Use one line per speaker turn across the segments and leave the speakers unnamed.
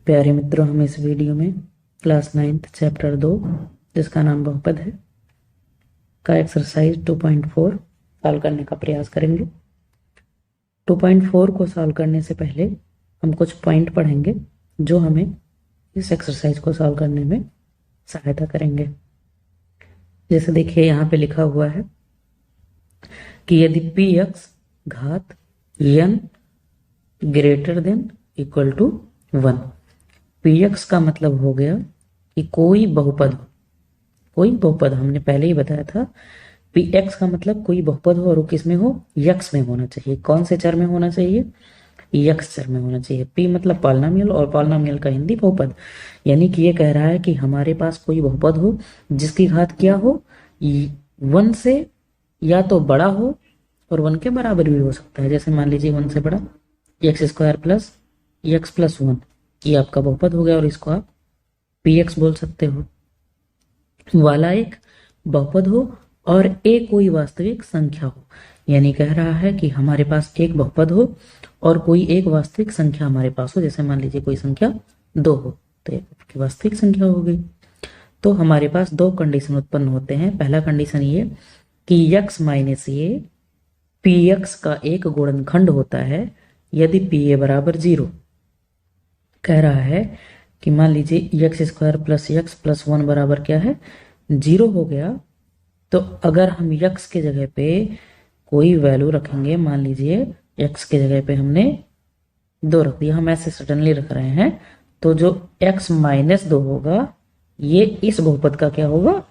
प्यारे मित्रों, हम इस वीडियो में क्लास 9th चैप्टर 2 जिसका नाम बहुपद है का एक्सरसाइज 2.4 सॉल्व करने का प्रयास करेंगे। 2.4 को सॉल्व करने से पहले हम कुछ पॉइंट पढ़ेंगे जो हमें इस एक्सरसाइज को सॉल्व करने में सहायता करेंगे। जैसे देखिए यहाँ पे लिखा हुआ है कि यदि पी एक्स घात n greater than equal to 1, P X का मतलब हो गया कि कोई बहुपद हमने पहले ही बताया था। पी एक्स का मतलब कोई बहुपद हो और वो किस में हो, यक्स में होना चाहिए। कौन से चर में होना चाहिए, यक्स चर में होना चाहिए। पी मतलब पॉलिनोमियल और पॉलिनोमियल का हिंदी बहुपद। यानी कि ये कह रहा है कि हमारे पास कोई बहुपद हो जिसकी घात क्या हो, 1 से या तो बड़ा हो और 1 के बराबर भी हो सकता है। जैसे मान लीजिए 1 से बड़ा x square plus x plus 1, ये आपका बहुपद हो गया और इसको आप पी एक्स बोल सकते हो। वाला एक बहुपद हो और ए कोई वास्तविक संख्या हो, यानी कह रहा है कि हमारे पास एक बहुपद हो और कोई एक वास्तविक संख्या हमारे पास हो। जैसे मान लीजिए कोई संख्या 2 हो तो एक वास्तविक संख्या हो गई। तो हमारे पास दो कंडीशन उत्पन्न होते हैं। पहला कंडीशन ये कि x minus A P X का एक गुणनखंड होता है यदि पी ए बराबर 0। कह रहा है कि मान लीजिए x square plus x plus 1 बराबर क्या है, 0 हो गया। तो अगर हम x के जगह पे कोई वैल्यू रखेंगे, मान लीजिए x के जगह पे हमने 2 रख दिया, हम ऐसे सडनली रख रहे हैं, तो जो x माइनस 2 होगा ये इस बहुपद का क्या होगा,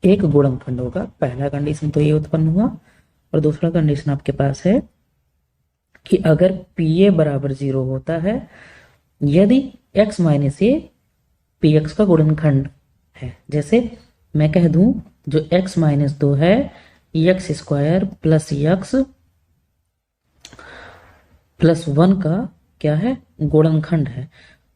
एक गुणनखंड होगा। पहला कंडीशन तो ये उत्पन्न हुआ। और दूसरा कंडीशन आपके पास है कि अगर पी ए बराबर 0 होता है यदि x minus A P X का गुणनखंड है। जैसे मैं कह दूं जो x माइनस 2 है x square plus x plus 1 का क्या है, गुणनखंड है।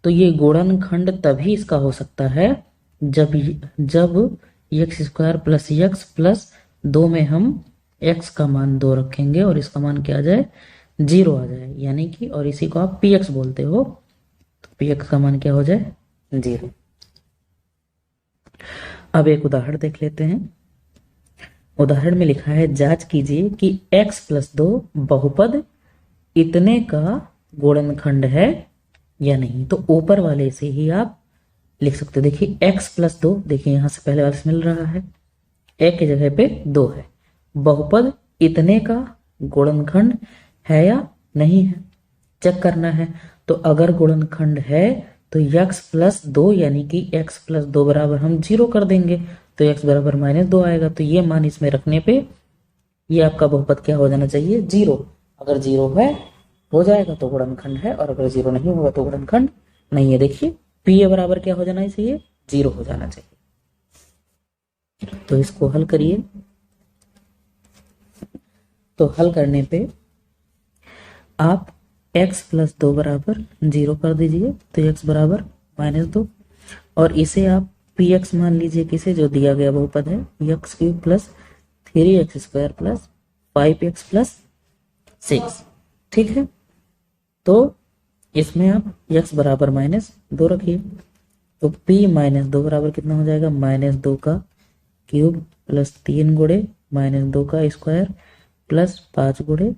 तो ये गुणनखंड तभी इसका हो सकता है जब x square plus x plus 2 में हम x का मान 2 रखेंगे और इसका मान क्या आ जाए, 0 आ जाए। यानी कि और इसी को आप पी एक्स बोलते हो, तो पी एक्स का मान क्या हो जाए, 0। अब एक उदाहरण देख लेते हैं। उदाहरण में लिखा है जांच कीजिए कि x प्लस 2 बहुपद इतने का गुणनखंड है या नहीं। तो ऊपर वाले से ही आप लिख सकते हो। देखिए x प्लस 2, देखिए यहां से पहले वाले से मिल रहा है, एक की जगह पे 2 है। बहुपद इतने का गुणनखंड है या नहीं है, चेक करना है। तो अगर गुणनखंड है तो x प्लस 2 यानी कि x प्लस 2 बराबर हम 0 कर देंगे, तो x बराबर माइनस 2 आएगा। तो ये मान इसमें रखने पे ये आपका बहुपद क्या हो जाना चाहिए, 0। अगर 0 है हो जाएगा तो गुणनखंड है, और अगर 0 नहीं होगा तो गुणनखंड नहीं है। देखिए पी ए बराबर क्या हो जाना चाहिए, 0 हो जाना चाहिए। तो इसको हल करिए। तो हल करने पे आप x प्लस 2 बराबर 0 कर दीजिए, तो x बराबर माइनस 2, और इसे आप पी एक्स मान लीजिए किसे, जो दिया गया बहुपद है x cube plus 3x square plus 5x plus 6। ठीक है, तो इसमें आप x बराबर माइनस 2 रखिए। तो p माइनस 2 बराबर कितना हो जाएगा, माइनस 2 का क्यूब प्लस 3 गुणे माइनस 2 का स्क्वायर प्लस 5 गुणे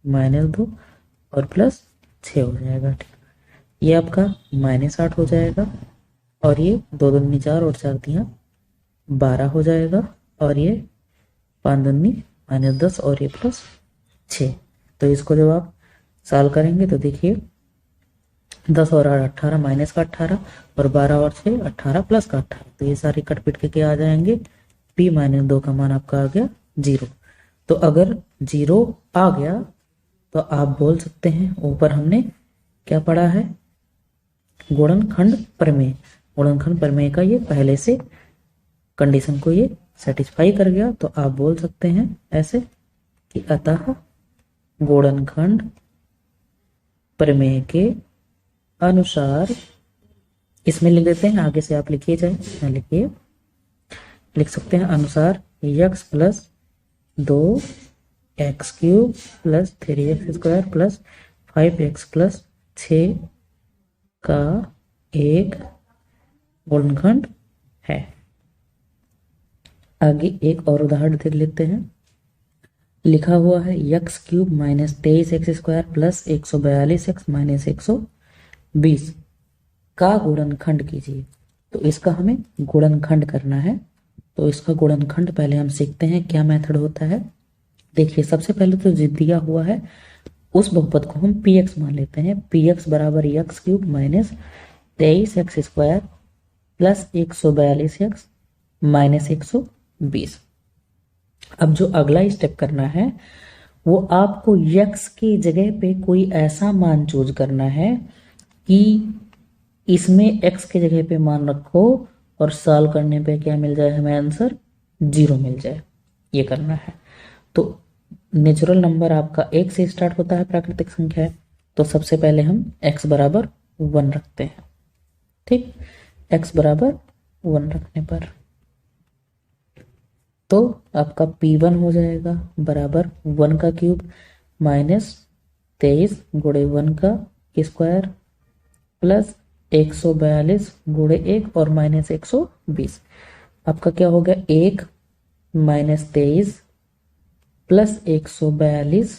माइनस 2 और प्लस 6 हो जाएगा। ठीक, ये आपका माइनस 8 हो जाएगा, और ये 2 दूनी 4 और 4 दिया 12 हो जाएगा, और ये 5 दूनी माइनस 10 और ये प्लस 6। तो इसको जब आप सॉल्व करेंगे तो देखिए 10 और 8 18, माइनस का 18, और 12 और 6 18 प्लस का 18। तो ये सारे कट पिट के क्या आ जाएंगे, p माइनस 2 का मान आपका आ गया 0। तो अगर 0 आ गया तो आप बोल सकते हैं, ऊपर हमने क्या पढ़ा है, गुणनखंड प्रमेय। गुणनखंड प्रमेय का ये पहले से कंडीशन को ये सेटिस्फाई कर गया। तो आप बोल सकते हैं ऐसे कि अतः गुणनखंड प्रमेय के अनुसार, इसमें लिख देते हैं, आगे से आप लिखिए चाहे लिखिए, लिख सकते हैं अनुसार x plus 2 x cube plus 3x square plus 5x plus 6 का एक गुणनखंड है। आगे एक और उदाहरण देख लेते हैं। लिखा हुआ है x cube minus 23x² plus 142x minus 120 का गुणनखंड कीजिए। तो इसका हमें गुणनखंड करना है। तो इसका गुणनखंड पहले हम सीखते हैं क्या मेथड होता है। देखिए सबसे पहले तो जो दिया हुआ है उस बहुपद को हम px मान लेते हैं। px बराबर x cube minus 23x² plus 142x minus 120। अब जो अगला स्टेप करना है वो आपको यक्स की जगह पे कोई ऐसा मान चूज करना है कि इसमें x की जगह पे मान रखो और सॉल्व करने पे क्या मिल जाए हमें आंसर 0 मिल जाए। ये करना है। तो नेचुरल नंबर आपका 1 से स्टार्ट होता है, प्राकृतिक संख्या है। तो सबसे पहले हम x बराबर 1 रखते हैं। ठीक, x बराबर 1 रखने पर तो आपका p1 हो जाएगा बराबर 1 का क्यूब माइनस 23 गुणे 1 का स्क्वायर प्लस 142 गुणे 1 और माइनस 120। आपका क्या हो गया 1 माइनस 23 प्लस 142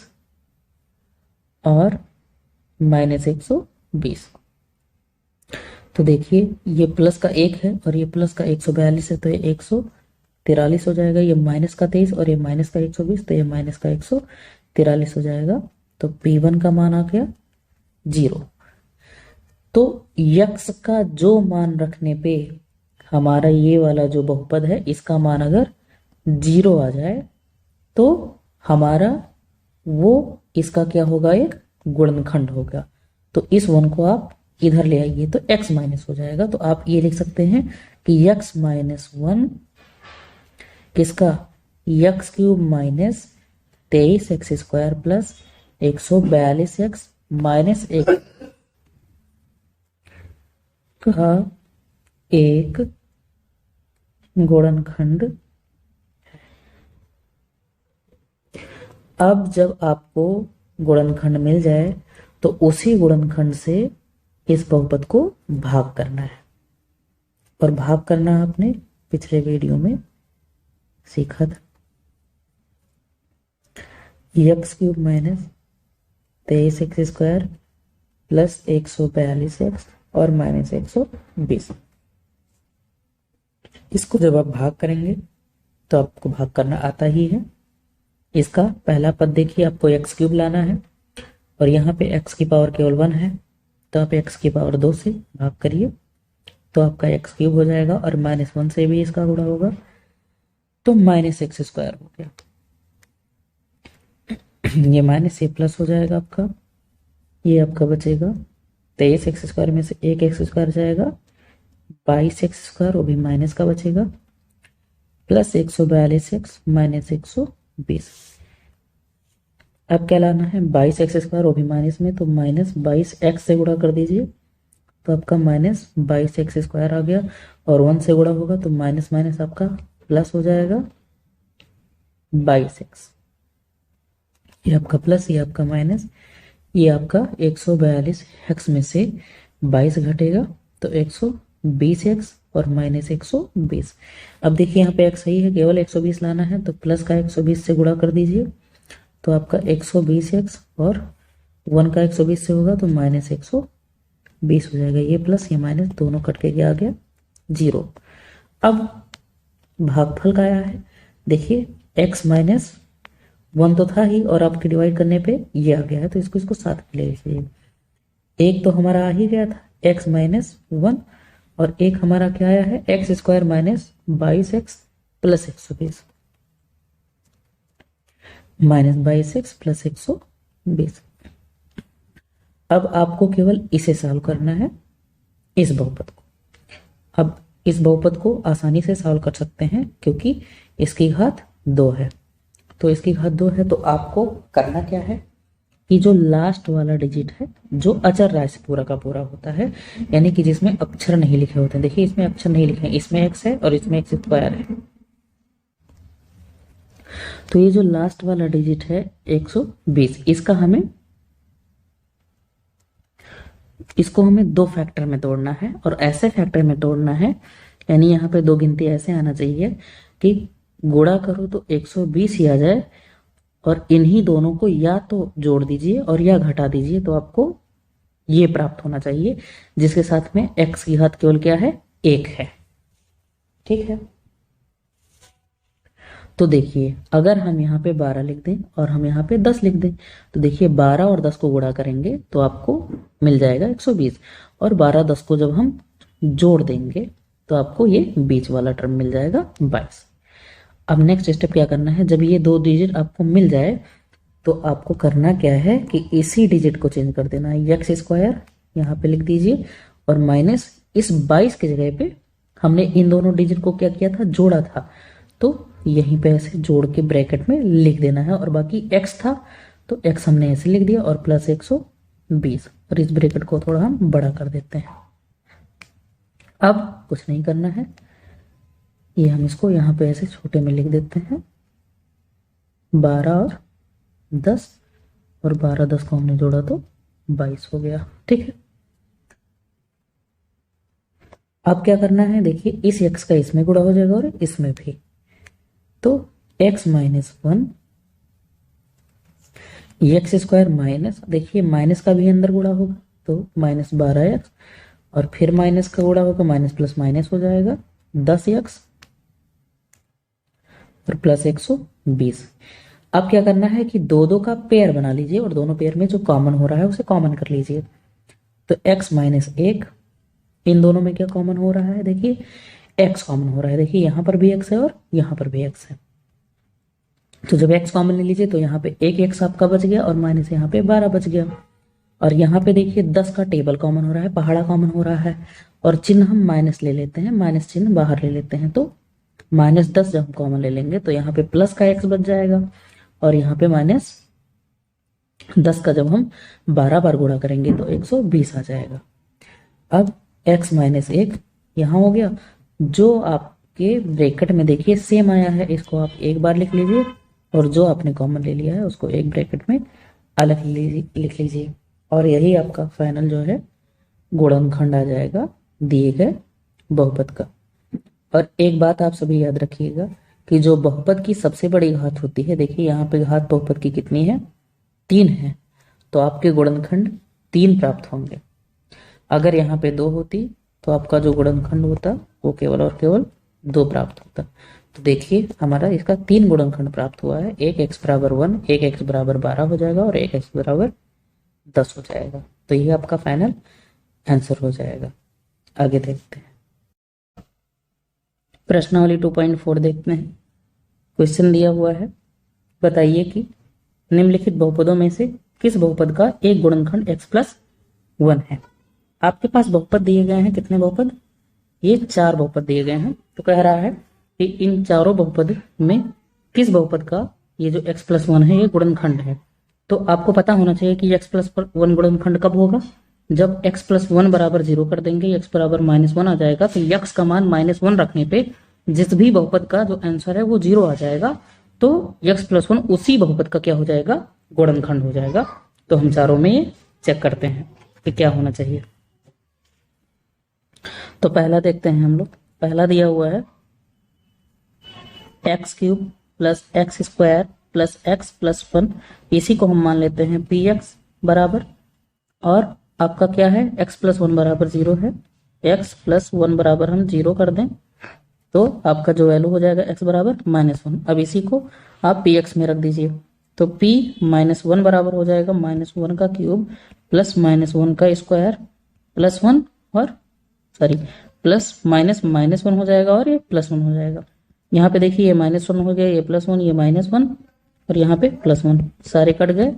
और माइनस 120। तो देखिए ये प्लस का 1 है और ये प्लस का 142 है, तो ये 143 हो जाएगा। ये माइनस का 23 और ये माइनस का 120, तो ये माइनस का 143 हो जाएगा। तो p1 का मान आ गया 0। तो यक्स का जो मान रखने पे हमारा ये वाला जो बहुपद है इसका मान अगर 0 आ जाए तो हमारा वो इसका क्या होगा, एक गुणनखंड होगा। तो इस 1 को आप इधर ले आइए तो x माइनस हो जाएगा। तो आप ये लिख सकते हैं कि x माइनस 1 किसका, x cube minus 23x² plus 142x minus 1 का एक गुणनखंड। अब जब आपको गुणनखंड मिल जाए तो उसी गुणनखंड से इस बहुपद को भाग करना है। और भाग करना आपने पिछले वीडियो में सीखा था। X cube minus 23x² plus 142x और माइनस 120। इसको जब आप भाग करेंगे तो आपको भाग करना आता ही है। इसका पहला पद देखिए, आपको x क्यूब लाना है और यहाँ पे x की पावर केवल 1 है, तो आप x की पावर 2 से भाग करिए तो आपका x क्यूब हो जाएगा और माइनस 1 से भी इसका गुणा होगा तो माइनस x² हो गया। ये माइनस ये प्लस हो जाएगा आपका। ये आपका बचेगा 23x² में से एक x² जाएगा, 22x², वो भी माइनस का बचेगा, प्लस 142x माइनस 120। अब क्या लाना है, 22x², वो भी माइनस में, तो माइनस 22x से गुणा कर दीजिए तो आपका माइनस 22x² आ गया। और 1 से गुणा होगा तो माइनस माइनस आपका प्लस हो जाएगा 22x। ये आपका प्लस, ये आपका माइनस, ये आपका 142x में से 22 घटेगा तो 120x और माइनस 120। अब देखिए यहाँ पे x सही है, केवल 120 लाना है तो प्लस का 120 से गुणा कर दीजिए तो आपका 120x और 1 का 120 से होगा तो माइनस 120 हो जाएगा। ये प्लस ये माइनस दोनों कट के क्या आ गया 0। अब भागफल का आया है, देखिए x माइनस 1 तो था ही और आपके डिवाइड करने पे ये आ गया है तो इसको साथ में ले लीजिए। एक तो हमारा आ ही गया था x माइनस 1 और एक हमारा क्या आया है x² minus 22x plus 120, minus 22x plus 120। अब आपको केवल इसे सॉल्व करना है, इस बहुपद को। अब इस बहुपद को आसानी से सॉल्व कर सकते हैं क्योंकि इसकी घात 2 है। तो इसकी घात 2 है तो आपको करना क्या है कि जो लास्ट वाला डिजिट है जो अचर राशि पूरा का पूरा होता है, यानी कि जिसमें अक्षर नहीं लिखे होते हैं, देखिए इसमें अक्षर नहीं लिखे हैं, इसमें x है और इसमें x² है, तो ये जो लास्ट वाला डिजिट है 120, इसका हमें इसको हमें दो फैक्टर में तोड़ना है, और ऐसे फैक्टर में तोड़ना है, यानी यहाँ पे दो गिनती ऐसे आना चाहिए कि गुणा करो तो 120 ही आ जाए, और इन्हीं दोनों को या तो जोड़ दीजिए और या घटा दीजिए, तो आपको ये प्राप्त होना चाहिए, जिसके साथ में x की घात केवल क्या है, 1 है। ठीक है, तो देखिए अगर हम यहाँ पे 12 लिख दें और हम यहाँ पे 10 लिख दें, तो देखिए 12 और 10 को गुणा करेंगे तो आपको मिल जाएगा 120, और 12 10 को जब हम जोड़ देंगे तो आपको ये बीच वाला टर्म मिल जाएगा 22। अब नेक्स्ट स्टेप क्या करना है, जब ये दो डिजिट आपको मिल जाए तो आपको करना क्या है कि इसी डिजिट को चेंज कर देना है, एक्स स्क्वायर यहाँ पे लिख दीजिए, और माइनस इस 22 की जगह पे हमने इन दोनों डिजिट को क्या किया था, जोड़ा था, तो यहीं पे ऐसे जोड़ के ब्रैकेट में लिख देना है, और बाकी x था तो x हमने ऐसे लिख दिया, और प्लस 120, और इस ब्रैकेट को थोड़ा हम बड़ा कर देते हैं। अब कुछ नहीं करना है, ये हम इसको यहाँ पे ऐसे छोटे में लिख देते हैं, 12 और 10, और 12 10 को हमने जोड़ा तो 22 हो गया। ठीक है, अब क्या करना है, देखिए इस x का इसमें गुणा हो जाएगा और इसमें भी, तो x minus 1 x square minus, देखिए माइनस का भी अंदर गुणा होगा तो माइनस 12x, और फिर माइनस का गुणा होगा, माइनस प्लस माइनस हो जाएगा 10x, और प्लस 120। अब क्या करना है कि दो दो का पेयर बना लीजिए, और दोनों पेयर में जो कॉमन हो रहा है उसे कॉमन कर लीजिए, तो x माइनस 1, इन दोनों में क्या कॉमन हो रहा है, देखिए x कॉमन हो रहा है, देखिए यहां पर भी x है और यहां पर भी x है, तो जब x कॉमन ले लीजिए तो यहाँ पे एक x आपका बच गया, और माइनस यहाँ पे 12 बच गया, और यहाँ पे देखिए 10 का टेबल कॉमन हो रहा है, पहाड़ा कॉमन हो रहा है, और चिन्ह हम माइनस ले लेते हैं, माइनस चिन्ह बाहर ले लेते हैं, तो माइनस 10 जब हम कॉमन ले लेंगे तो यहाँ पे प्लस का x बच जाएगा, और यहाँ पे माइनस 10 का जब हम 12 बार गुणा करेंगे तो 120 आ जाएगा। अब x माइनस 1 यहाँ हो गया, जो आपके ब्रैकेट में देखिए सेम आया है, इसको आप एक बार लिख लीजिए, और जो आपने कॉमन ले लिया है उसको एक ब्रैकेट में अलग लिख लीजिए, और यही आपका फाइनल जो है गुणनखंड आ जाएगा दिए गए बहुपद का। और एक बात आप सभी याद रखिएगा कि जो बहुपद की सबसे बड़ी घात होती है, देखिए यहाँ पे घात बहुपद की कितनी है, 3 है, तो आपके गुणनखंड 3 प्राप्त होंगे। अगर यहाँ पे 2 होती तो आपका जो गुणनखंड होता वो केवल और केवल 2 प्राप्त होता। तो देखिए हमारा इसका 3 गुणनखंड प्राप्त हुआ है, एक x बराबर 1, एक x बराबर 12 हो जाएगा, और एक x बराबर 10 हो जाएगा, तो ये आपका फाइनल आंसर हो जाएगा। आगे देखते हैं, प्रश्नावली 2.4 देखते हैं। क्वेश्चन दिया हुआ है, बताइए कि निम्नलिखित बहुपदों में से किस बहुपद का एक गुणनखंड x प्लस 1 है। आपके पास बहुपद दिए गए हैं, कितने बहुपद, ये 4 बहुपद दिए गए हैं, तो कह रहा है कि इन चारों बहुपद में किस बहुपद का ये जो x प्लस 1 है ये गुणनखंड है। तो आपको पता होना चाहिए कि x प्लस 1 गुणनखंड कब होगा, जब x प्लस 1 बराबर 0 कर देंगे, x बराबर -1 आ जाएगा, तो x का मान -1 रखने पे जिस भी बहुपद का जो आंसर है वो 0 आ जाएगा, तो x प्लस 1 उसी बहुपद का क्या हो जाएगा, गुणनखंड हो जाएगा। तो हम चारों में ये चेक करते हैं कि क्या होना चाहिए। तो पहला देखते हैं हम लोग, पहला दिया हुआ है x cube plus x square plus x plus 1, इसी को हम मान लेते हैं पी एक्स बराबर, और आपका क्या है x प्लस 1 बराबर 0 है, x प्लस 1 बराबर हम 0 कर दें तो आपका जो वैल्यू हो जाएगा x बराबर -1। अब इसी को आप पी एक्स में रख दीजिए, तो p -1 बराबर हो जाएगा -1 का क्यूब प्लस -1 का स्क्वायर प्लस 1, और सॉरी प्लस -1 हो जाएगा, और ये +1 हो जाएगा। यहाँ पे देखिए ये -1 हो गया, ये +1, ये -1, और यहाँ पे +1, सारे कट गए,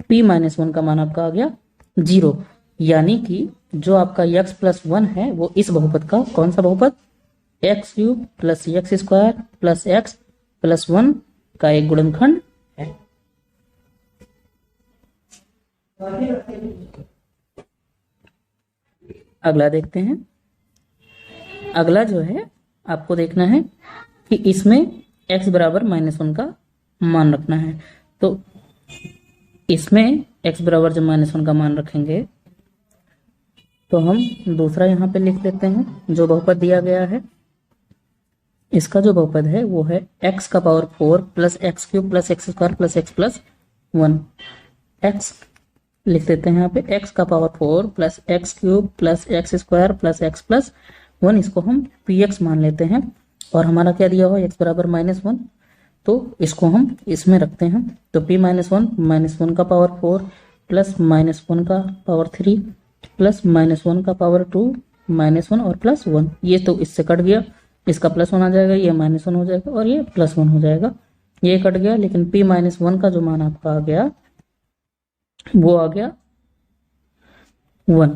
p -1 का मान आपका आ गया 0, यानी कि जो आपका x प्लस 1 है वो इस बहुपद का कौन सा बहुपद, x cube plus x square plus x plus 1 का एक गुणनखंड है। अगला देखते हैं, अगला जो है आपको देखना है कि इसमें x बराबर -1 का मान रखना है, तो इसमें x बराबर जब -1 का मान रखेंगे तो हम दूसरा यहाँ पे लिख लेते हैं जो बहुपद दिया गया है। इसका जो बहुपद है वो है x का power 4 plus x cube plus x square plus x plus 1। x लिख देते हैं यहाँ पे x का power 4 plus x cube plus x square plus x plus 1, इसको हम px मान लेते हैं। और हमारा क्या दिया हुआ x बराबर -1, तो इसको हम इसमें रखते हैं। तो p -1 का पावर 4 प्लस -1 का पावर 3 प्लस -1 का पावर 2 -1 और प्लस 1, ये तो इससे कट गया, इसका प्लस 1 आ जाएगा, ये -1 हो जाएगा और ये +1 हो जाएगा, ये कट गया। लेकिन p -1 का जो मान आपका आ गया वो आ गया 1,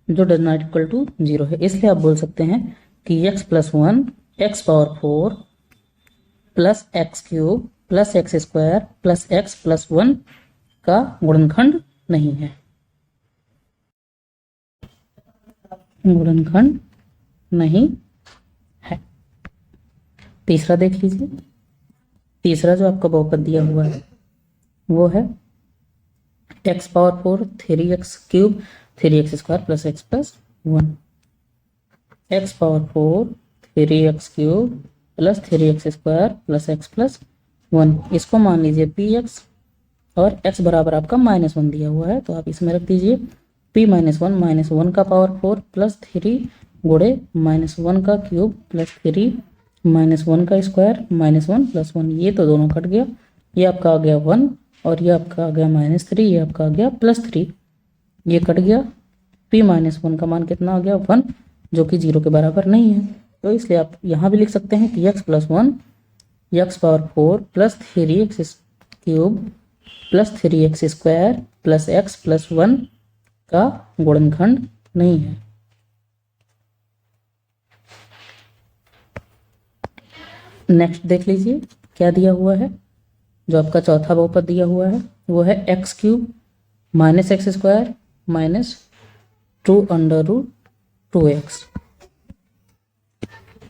जो डज नॉट इक्वल टू 0 है। इसलिए आप बोल सकते हैं कि x + 1 x power 4 plus x cube plus x square plus x plus 1 का गुणनखंड नहीं है, गुणनखंड नहीं है। तीसरा देख लीजिए। तीसरा जो आपका बहुपद दिया हुआ है वो है x power 4 3x cube 3x square plus x plus 1। x power 4 3x cube plus 3x square plus x plus 1, इसको मान लीजिए px और x बराबर आपका -1 दिया हुआ है, तो आप इसमें रख दीजिए p -1 -1 का पावर 4 प्लस 3 गुणे -1 का क्यूब प्लस 3 -1 का स्क्वायर -1 प्लस 1, ये तो दोनों कट गया, ये आपका आ गया 1 और ये आपका आ गया -3, ये आपका आ गया +3, ये कट गया। p -1 का मान कितना आ गया 1, जो कि 0 के बराबर नहीं है। तो इसलिए आप यहाँ भी लिख सकते हैं कि x + 1 x power 4 plus 3x cube plus 3x square plus x plus 1 का गुणनखंड नहीं है। नेक्स्ट देख लीजिए क्या दिया हुआ है। जो आपका चौथा बहुपद दिया हुआ है वो है x cube minus x square minus 2√2x,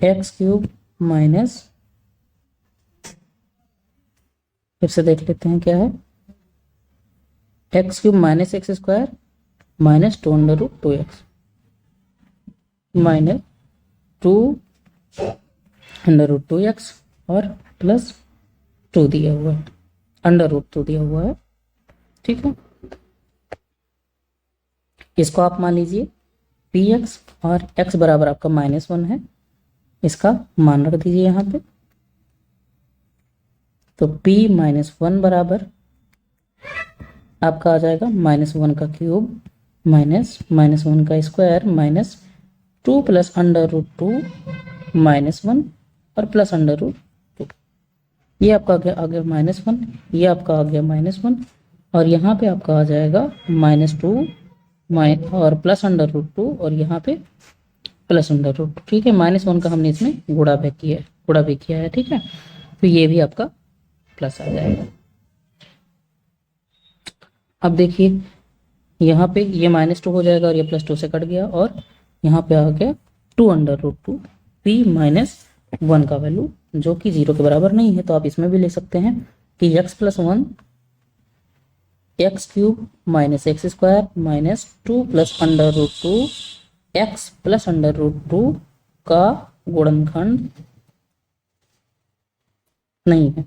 x cube minus, फिर से देख लेते हैं क्या है, x cube minus x square minus 2√2x minus 2√2x और प्लस 2 दिया हुआ है, √2 दिया हुआ है, ठीक है। इसको आप मान लीजिए px और x बराबर आपका -1 है, इसका मान रख दीजिए यहाँ पे। तो p -1 बराबर आपका आ जाएगा -1 का क्यूब माइनस -1 का स्क्वायर माइनस 2 प्लस √2 -1 और प्लस √2, ये आपका आ गया -1, ये आपका आ गया -1 और यहाँ पे आपका आ जाएगा -2 और प्लस √2 और यहाँ पे प्लस √2, ठीक है। -1 का हमने इसमें गुणा भी किया है, ठीक है। तो ये भी आपका प्लस आ जाएगा। अब देखिए यहाँ पे ये -2 हो जाएगा और ये +2 से कट गया और यहाँ पे आ गया 2√2 p -1 का वैल्यू जो कि 0 के बराबर नहीं है। तो आप इसमें भी ले सकते हैं कि x + 1 x cube minus x square minus 2 plus √2 x plus √2 का गुणनखंड नहीं है।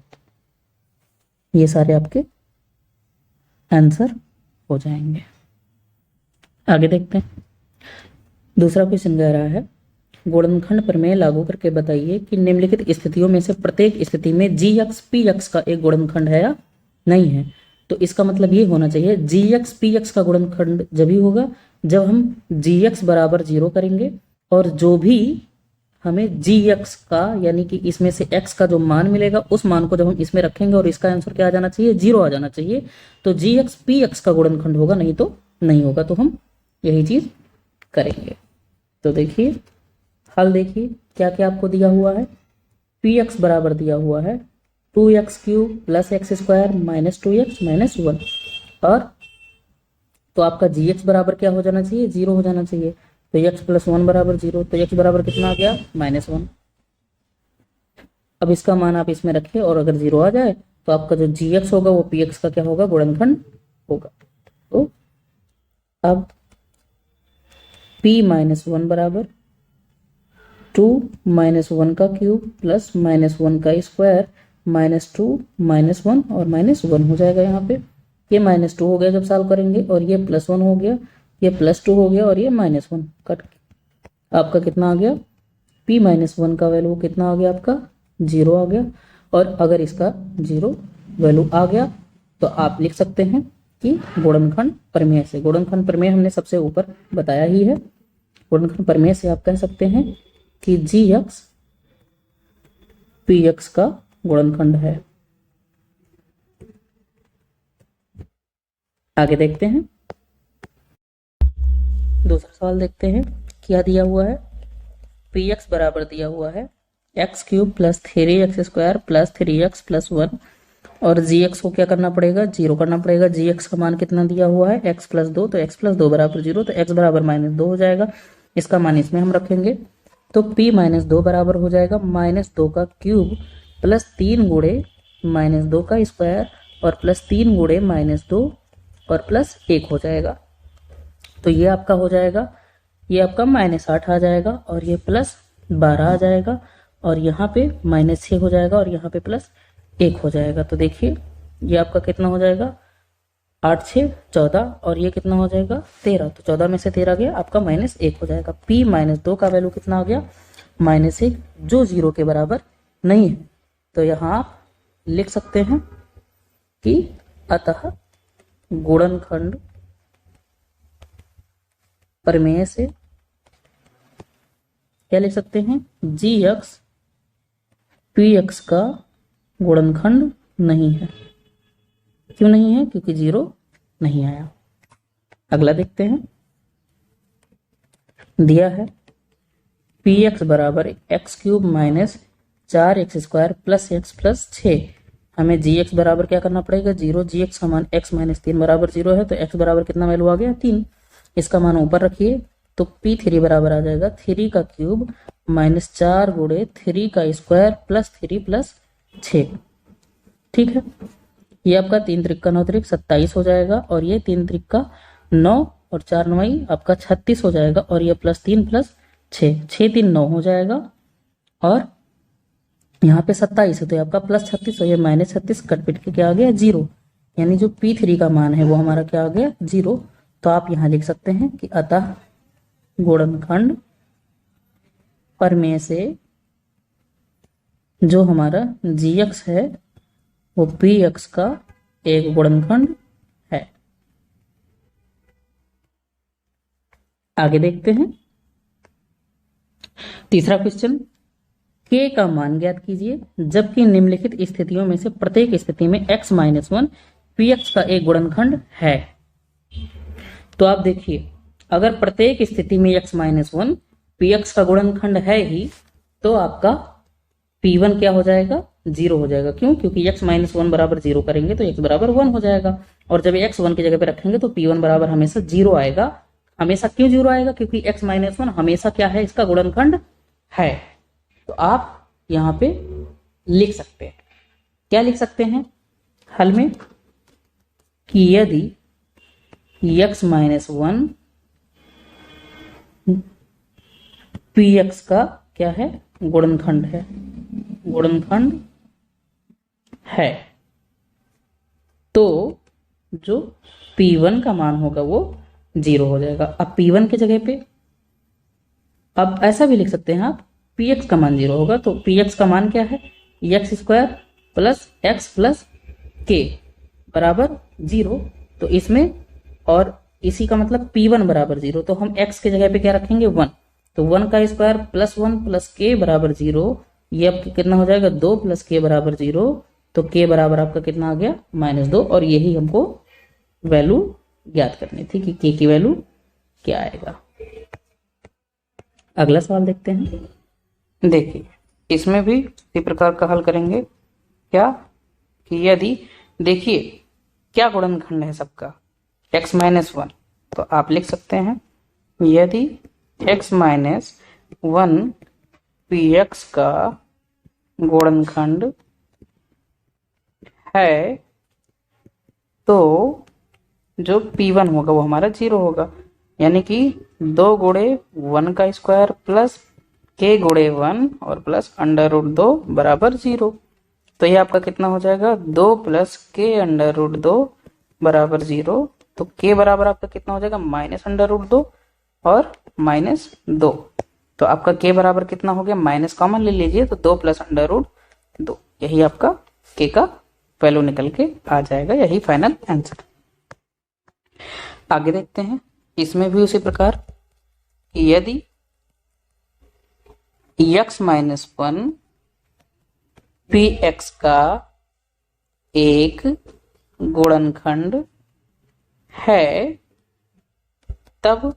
ये सारे आपके आंसर हो जाएंगे। आगे देखते हैं। दूसरा क्वेश्चन कह रहा है गुणनखंड प्रमेय लागू करके बताइए कि निम्नलिखित स्थितियों में से प्रत्येक स्थिति में gx px का एक गुणनखंड है या नहीं है। तो इसका मतलब ये होना चाहिए gx px का गुणनखंड जब ही होगा जब हम gx बराबर 0 करेंगे और जो भी हमें gx का यानी कि इसमें से x का जो मान मिलेगा उस मान को जब हम इसमें रखेंगे और इसका आंसर क्या आ जाना चाहिए 0 आ जाना चाहिए। तो gx px का गुणनखंड होगा, नहीं तो नहीं होगा। तो हम यही चीज करेंगे। तो देखिए हल देखिए क्या क्या आपको दिया हुआ है। px बराबर दिया हुआ है 2x cube plus x square minus 2x minus 1 और तो आपका gx बराबर क्या हो जाना चाहिए 0 हो जाना चाहिए। तो x + 1 बराबर 0, तो x बराबर कितना आ गया -1। अब इसका मान आप इसमें रखें और अगर 0 आ जाए तो आपका जो gx होगा वो px का क्या होगा गुणनखंड होगा। तो अब p माइनस 1 बराबर 2 माइनस 1 का क्यूब प्लस माइनस 1 का स्क्वायर माइनस 2 माइनस 1 और माइनस 1 हो जाएगा। यहाँ पे ये माइनस 2 हो गया जब सॉल्व करेंगे, और ये प्लस 1 हो गया, ये प्लस 2 हो गया, और ये माइनस 1 कट आपका कितना आ गया, p माइनस 1 का वैल्यू कितना आ गया आपका 0 आ गया। और अगर इसका 0 वैल्यू आ गया तो आप लिख सकते हैं कि गुणनखंड प्रमेय से, गुणनखंड प्रमेय हमने सबसे ऊपर बताया ही है, गुणनखंड प्रमेय से आप कह सकते हैं कि gx px का गुणनखंड है। आगे देखते हैं, दूसरा सवाल देखते हैं क्या दिया हुआ है। px बराबर दिया हुआ है x cube plus 3x square plus 3x plus 1, और gx को क्या करना पड़ेगा, 0 करना पड़ेगा। gx का मान कितना दिया हुआ है x प्लस 2, तो x प्लस 2 बराबर 0, तो x बराबर माइनस 2 हो जाएगा। इसका मान इसमें हम रखेंगे तो p माइनस 2 बराबर हो जाएगा माइनस 2 का क्यूब प्लस 3 गुणे माइनस 2 का स्क्वायर और प्लस 3 गुणे माइनस 2 और प्लस 1 हो जाएगा। तो ये आपका हो जाएगा, ये आपका माइनस 8 आ जाएगा और ये प्लस 12 आ जाएगा, और यहाँ पे माइनस 6 हो जाएगा और यहाँ पे प्लस 1 हो जाएगा। तो देखिए ये आपका कितना हो जाएगा, 8 6 14, और ये कितना हो जाएगा 13, तो 14 में से 13 गया, आपका माइनस 1 हो जाएगा। p माइनस 2 का वैल्यू कितना आ गया, माइनस 1, जो 0 के बराबर नहीं है। तो यहाँ आप लिख सकते हैं कि अतः गुणनखंड प्रमेय से क्या लिख सकते हैं, gx px का गुणनखंड नहीं है। क्यों नहीं है, क्योंकि 0 नहीं आया। अगला देखते हैं, दिया है px बराबर x cube minus 4x square plus x plus 6। हमें gx बराबर क्या करना पड़ेगा, 0, gx का मान x माइनस 3 बराबर 0 है, तो x बराबर कितना वैल्यू आ गया 3, इसका मान ऊपर रखिए तो p3 बराबर आ जाएगा 3 का क्यूब माइनस 4 गुणे 3 का स्क्वायर प्लस 3 प्लस 6। ठीक है, ये आपका 3 त्रिक 9 त्रिक 27 हो जाएगा, और ये 3 त्रिक 9 और 4 9 आपका 36 हो जाएगा, और ये प्लस 3 प्लस 6 6 3 9 हो जाएगा, और यहाँ पे 27 है तो ये आपका प्लस 36 और ये माइनस 36 कट पिट के क्या आ गया 0, यानी जो p3 का मान है वो हमारा क्या आ गया 0। तो आप यहाँ लिख सकते हैं कि अतः गुणनखंड प्रमेय से जो हमारा gx है वो px का एक गुणनखंड है। आगे देखते हैं, तीसरा क्वेश्चन, k का मान ज्ञात कीजिए जबकि निम्नलिखित स्थितियों में से प्रत्येक स्थिति में x माइनस 1 px का एक गुणनखंड है। तो आप देखिए, अगर प्रत्येक स्थिति में x माइनस 1 px का गुणनखंड है ही, तो आपका p1 क्या हो जाएगा 0 हो जाएगा। क्यों, क्योंकि x माइनस 1 बराबर 0 करेंगे तो x बराबर 1 हो जाएगा, और जब x 1 की जगह पे रखेंगे तो p1 बराबर हमेशा 0 आएगा। हमेशा क्यों 0 आएगा, क्योंकि x माइनस 1 हमेशा क्या है, इसका गुणनखंड है। तो आप यहाँ पे लिख सकते हैं, क्या लिख सकते हैं हल में, कि यदि x माइनस 1 px का क्या है, गुणनखंड है, गुणनखंड है, तो जो p1 का मान होगा वो 0 हो जाएगा। अब p1 की जगह पे अब ऐसा भी लिख सकते हैं आप, px का मान 0 होगा, तो px का मान क्या है, x square plus x plus के बराबर 0। तो इसमें और इसी का मतलब p1 बराबर 0, तो हम x की जगह पे क्या रखेंगे 1, तो 1 का स्क्वायर प्लस 1 प्लस के बराबर 0, ये आपका कितना हो जाएगा 2 प्लस के बराबर 0, तो के बराबर आपका कितना आ गया -2, और यही हमको वैल्यू ज्ञात करनी थी कि के की वैल्यू क्या आएगा। अगला सवाल देखते हैं, देखिए इसमें भी इसी प्रकार का हल करेंगे, क्या कि यदि देखिए क्या गुणनखंड है सबका x माइनस 1, तो आप लिख सकते हैं यदि x माइनस 1 px का गुणनखंड है तो जो p1 होगा वो हमारा 0 होगा,
यानी कि 2 गुणे 1 का स्क्वायर प्लस k गुणे 1 और प्लस √2 बराबर 0। तो ये आपका कितना हो जाएगा, 2 प्लस k √2 बराबर 0। तो k बराबर आपका कितना हो जाएगा, -√2 और -2। तो आपका k बराबर कितना हो गया, माइनस कॉमन ले लीजिए, तो 2 प्लस √2, यही आपका k का वैल्यू निकल के आ जाएगा, यही फाइनल आंसर। आगे देखते हैं, इसमें भी उसी प्रकार यदि x-1 px का एक गुणनखंड है तब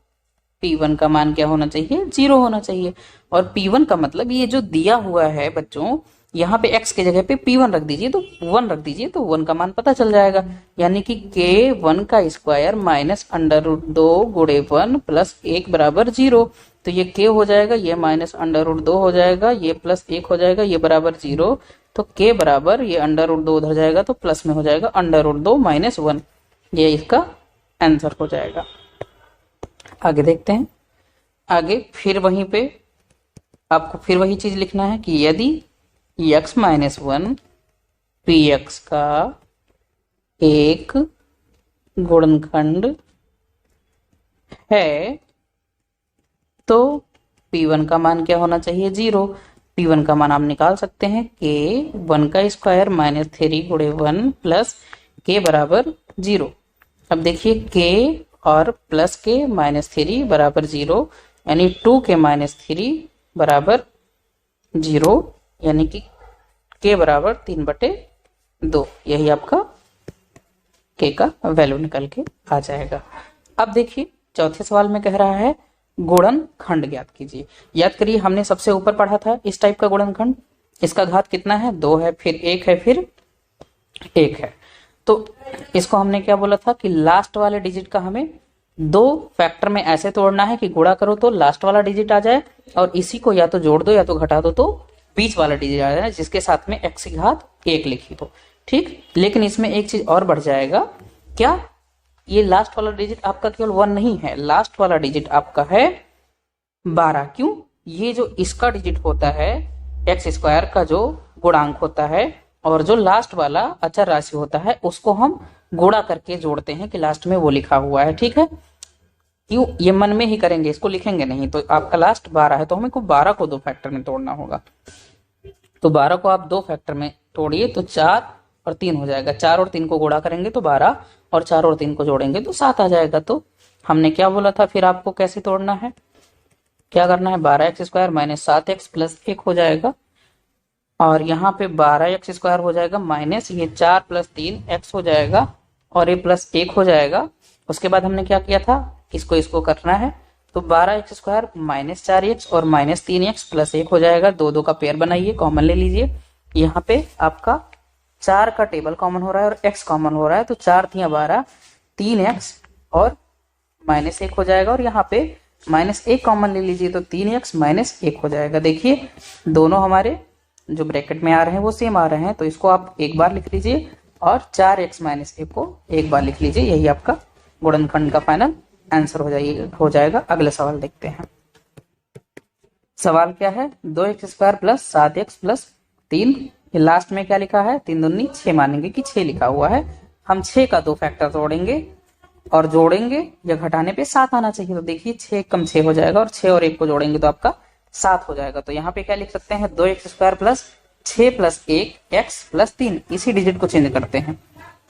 P1 का मान क्या होना चाहिए, 0 होना चाहिए। और P1 का मतलब ये जो दिया हुआ है बच्चों, यहाँ पे x के जगह पे P1 रख दीजिए, तो 1 रख दीजिए, तो 1 का मान पता चल जाएगा। यानी कि k1 का स्क्वायर माइनस √2 गुणे 1 प्लस 1 बराबर 0। तो ये k हो जाएगा, ये माइनस √2 हो जाएगा, ये प्लस 1 हो जाएगा, ये बराबर 0। तो k बराबर ये √2 उधर जाएगा तो प्लस में हो जाएगा √2 माइनस 1, ये इसका आंसर हो जाएगा। आगे देखते हैं, आगे फिर वहीं पे आपको फिर वही चीज लिखना है कि यदि x-1 px का एक गुणनखंड है तो P1 का मान क्या होना चाहिए, 0। P1 का मान आप निकाल सकते हैं, k 1 का स्क्वायर माइनस 3 गुणे 1 प्लस k बराबर 0। अब देखिए k और प्लस के -3 बराबर 0, यानी 2k -3 बराबर 0, यानी कि k बराबर 3/2, यही आपका k का वैल्यू निकल के आ जाएगा। अब देखिए चौथे सवाल में कह रहा है गुणनखंड ज्ञात कीजिए। याद करिए हमने सबसे ऊपर पढ़ा था इस टाइप का गुणनखंड, इसका घात कितना है, 2 है, फिर 1 है, फिर 1 है। तो इसको हमने क्या बोला था कि लास्ट वाले डिजिट का हमें 2 फैक्टर में ऐसे तोड़ना है कि गुणा करो तो लास्ट वाला डिजिट आ जाए, और इसी को या तो जोड़ दो या तो घटा दो तो बीच वाला डिजिट आ जाए, जिसके साथ में x की घात 1 लिखी हो। ठीक, लेकिन इसमें एक चीज और बढ़ जाएगा, क्या ये लास्ट वाला डिजिट आपका केवल 1 नहीं है, लास्ट वाला डिजिट आपका है 12। क्यों, ये जो इसका डिजिट होता है x² का जो गुणांक होता है, और जो लास्ट वाला अचर राशि होता है उसको हम गुणा करके जोड़ते हैं कि लास्ट में वो लिखा हुआ है। ठीक है, क्यों, ये मन में ही करेंगे, इसको लिखेंगे नहीं। तो आपका लास्ट 12 है, तो हमें को 12 को 2 फैक्टर में तोड़ना होगा। तो 12 को आप 2 फैक्टर में तोड़िए तो 4 और 3 हो जाएगा। 4 और 3 को गुणा करेंगे तो 12, और 4 और 3 को जोड़ेंगे तो 7 आ जाएगा। तो हमने क्या बोला था, फिर आपको कैसे तोड़ना है, क्या करना है, 12x² माइनस 7x प्लस 1 हो जाएगा, और यहाँ पे 12x² हो जाएगा माइनस ये 4 प्लस 3x हो जाएगा, और ये प्लस 1 हो जाएगा। उसके बाद हमने क्या किया था, इसको करना है, तो 12x² माइनस 4x और माइनस 3x प्लस 1 हो जाएगा। 2 का पेयर बनाइए, कॉमन ले लीजिए। यहाँ पे आपका 4 का टेबल कॉमन हो रहा है और x कॉमन हो रहा है, तो 4 × 12 3x और माइनस 1 हो जाएगा, और यहाँ पे -1 कॉमन ले लीजिए तो 3x माइनस 1 हो जाएगा। देखिए दोनों हमारे जो ब्रैकेट में आ रहे हैं वो सेम आ रहे हैं, तो इसको आप एक बार लिख लीजिए और 4x माइनस 1 को एक बार लिख लीजिए, यही आपका गुणनखंड का फाइनल आंसर हो जाएगा। अगला सवाल देखते हैं। सवाल क्या है, 2x² प्लस 7x प्लस 3, ये लास्ट में क्या लिखा है, 3 दूनी 6 मानेंगे कि 6 लिखा हुआ है। हम 6 का 2 फैक्टर तोड़ेंगे और जोड़ेंगे या घटाने पे 7 आना चाहिए। तो देखिए 6 कम 6 हो जाएगा, और 6 और 1 को जोड़ेंगे तो आपका 7 हो जाएगा। तो यहाँ पे क्या लिख सकते हैं, 2x² plus 6 plus 1 x plus 3, इसी डिजिट को चेंज करते हैं।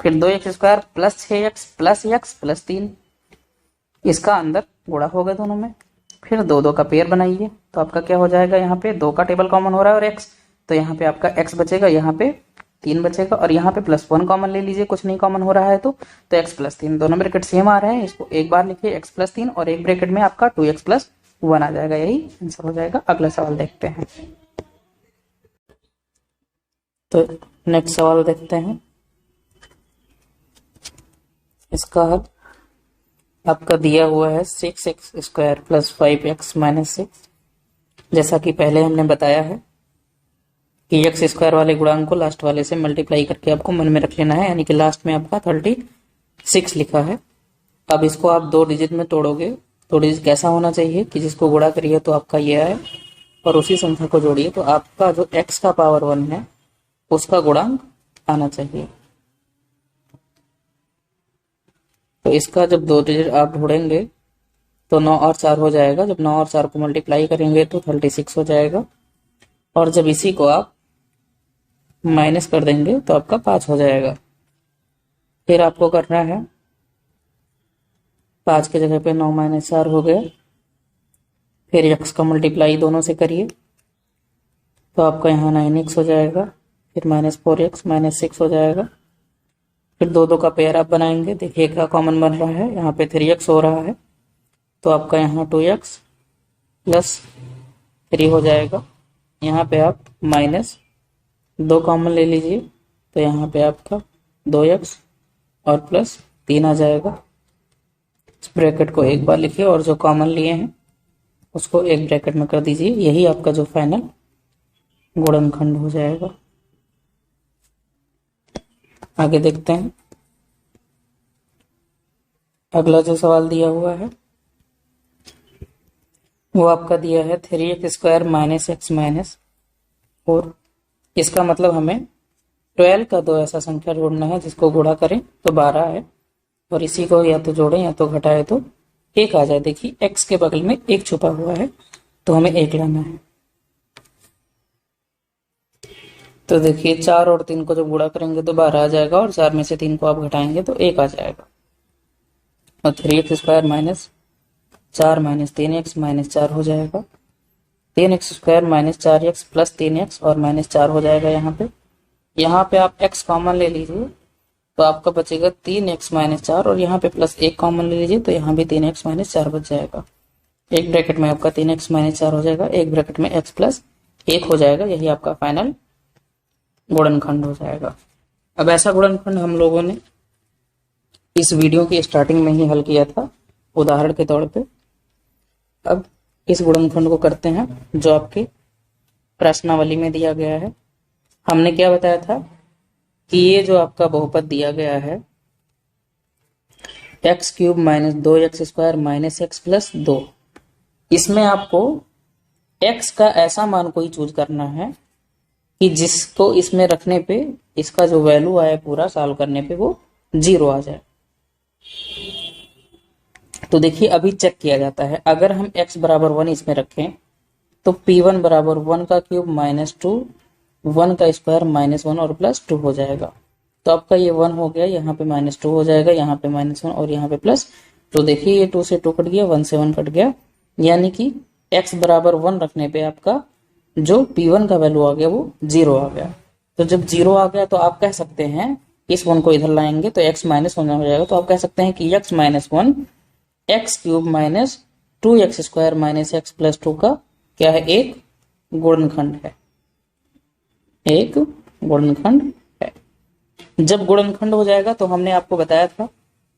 फिर 2x² plus 6x plus x plus 3, इसका अंदर गुणा होगा दोनों में। फिर 2 का पेयर बनाइए, तो आपका क्या हो जाएगा, यहाँ पे 2 का टेबल कॉमन हो रहा है और x, तो यहाँ पे आपका x बचेगा, यहाँ पे 3 बचेगा, और यहाँ पे +1 कॉमन ले लीजिए, कुछ नहीं कॉमन हो रहा है तो x प्लस 3, दोनों ब्रैकेट सेम आ रहे हैं, इसको एक बार लिखिए x प्लस 3, और एक ब्रैकेट में आपका 2x प्लस 1 आ जाएगा, यही आंसर हो जाएगा। अगला सवाल देखते हैं। तो नेक्स्ट सवाल देखते हैं, इसका हल आपका दिया हुआ है 6x² प्लस 5x माइनस 6। जैसा कि पहले हमने बताया है कि x² वाले गुणांक को लास्ट वाले से मल्टीप्लाई करके आपको मन में रख लेना है, यानी कि लास्ट में आपका 36 लिखा है। अब इसको आप 2 डिजिट में तोड़ोगे थोड़ी कैसा होना चाहिए कि जिसको गुणा करिए तो आपका ये आए और उसी संख्या को जोड़िए तो आपका जो x का पावर 1 है उसका गुणांक आना चाहिए। तो इसका जब 2 डिजिट आप ढूंढेंगे तो 9 और 4 हो जाएगा। जब 9 और 4 को मल्टीप्लाई करेंगे तो 36 हो जाएगा। और जब इसी को आप माइनस कर देंगे तो आपका 5 हो जाएगा। फिर आपको करना है 5 की जगह पे 9 माइनस 4 हो गया। फिर x का मल्टीप्लाई दोनों से करिए तो आपका यहाँ 9x हो जाएगा। फिर -4x -6 हो जाएगा। फिर दो का पेयर आप बनाएंगे, देखिए क्या कॉमन बन रहा है, यहाँ पे 3x हो रहा है तो आपका यहाँ 2x प्लस 3 हो जाएगा। यहाँ पे आप -2 कॉमन ले लीजिए तो यहाँ पे आपका 2x और प्लस 3 आ जाएगा। इस ब्रैकेट को एक बार लिखिए और जो कॉमन लिए हैं उसको एक ब्रैकेट में कर दीजिए। यही आपका जो फाइनल गुणनखंड हो जाएगा। आगे देखते हैं। अगला जो सवाल दिया हुआ है वो आपका दिया है 3x² -x -4। इसका मतलब हमें 12 का दो ऐसा संख्या जोड़ना है जिसको गुणा करें तो 12 है और इसी को या तो जोड़ें या तो घटाएं तो 1 आ जाए। देखिए x के बगल में 1 छुपा हुआ है तो हमें 1 लाना है। तो देखिए 4 और 3 को जब गुणा करेंगे तो 12 आ जाएगा और 4 में से 3 को आप घटाएंगे तो 1 आ जाएगा। और 3x² -4 -3x -4 हो जाएगा। 3x² -4x प्लस 3x और -4 हो जाएगा। यहाँ पे आप x कॉमन ले लीजिए तो आपका बचेगा 3x -4 और यहाँ पे प्लस 1 कॉमन ले लीजिए तो यहाँ भी 3x -4 बच जाएगा। एक ब्रैकेट में आपका 3x -4 हो जाएगा, एक ब्रैकेट में x प्लस 1 हो जाएगा। यही आपका फाइनल गुणनखंड हो जाएगा। अब ऐसा गुणनखंड हम लोगों ने इस वीडियो की स्टार्टिंग में ही हल किया था उदाहरण के तौर पे। अब इस गुणनखंड को करते हैं जो आपके प्रश्नावली में दिया गया है। हमने क्या बताया था कि ये जो आपका बहुपद दिया गया है x³ -2x² -x प्लस 2, इसमें आपको x का ऐसा मान कोई चूज करना है कि जिसको इसमें रखने पे इसका जो वैल्यू आए पूरा सॉल्व करने पे वो 0 आ जाए। तो देखिए अभी चेक किया जाता है। अगर हम x बराबर 1 इसमें रखें तो p1 बराबर 1 का क्यूब -2 1 का स्क्वायर -1 और प्लस 2 हो जाएगा। तो आपका ये 1 हो गया, यहाँ पे -2 हो जाएगा, यहाँ पे -1 और यहाँ पे प्लस। तो देखिए ये 2 से 2 कट गया, 1 से 1 कट गया, यानी कि x बराबर 1 रखने पे आपका जो p1 का वैल्यू आ गया वो 0 आ गया। तो जब 0 आ गया तो आप कह सकते हैं, इस 1 को इधर लाएंगे तो x -1 हो जाएगा। तो आप कह सकते हैं कि x -1 x³ -2x² -x plus 2 का क्या है, एक गुणनखंड है, एक गुणनखंड है। जब गुणनखंड हो जाएगा तो हमने आपको बताया था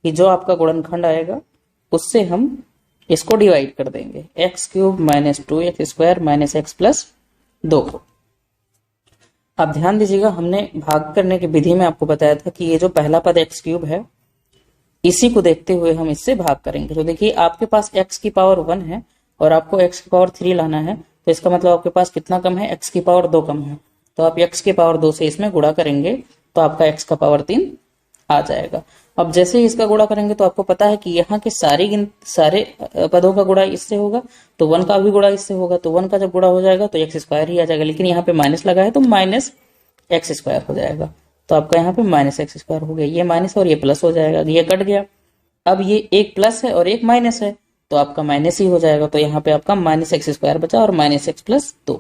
कि जो आपका गुणनखंड आएगा उससे हम इसको डिवाइड कर देंगे, x³ -2x² -x प्लस 2 को। अब ध्यान दीजिएगा, हमने भाग करने की विधि में आपको बताया था कि ये जो पहला पद x³ है इसी को देखते हुए हम इससे भाग करेंगे। तो देखिए आपके पास x की पावर 1 है और आपको x की पावर 3 लाना है, तो इसका मतलब आपके पास कितना कम है, x की पावर 2 कम है। तो आप x की पावर 2 से इसमें गुणा करेंगे तो आपका x का पावर 3 आ जाएगा। अब जैसे ही इसका गुणा करेंगे तो आपको पता है कि यहाँ के सारे पदों का गुणा इससे होगा तो 1 का भी गुणा इससे होगा। तो 1 का जब गुणा हो जाएगा तो x² ही आ जाएगा, लेकिन यहाँ पे माइनस लगा है तो -x² हो जाएगा। तो आपका यहाँ पे -x² हो गया, ये माइनस और ये प्लस हो जाएगा, ये कट गया। अब ये एक प्लस है और एक माइनस है तो आपका माइनस ही हो जाएगा। तो यहाँ पे आपका -x² बचा और -x प्लस 2।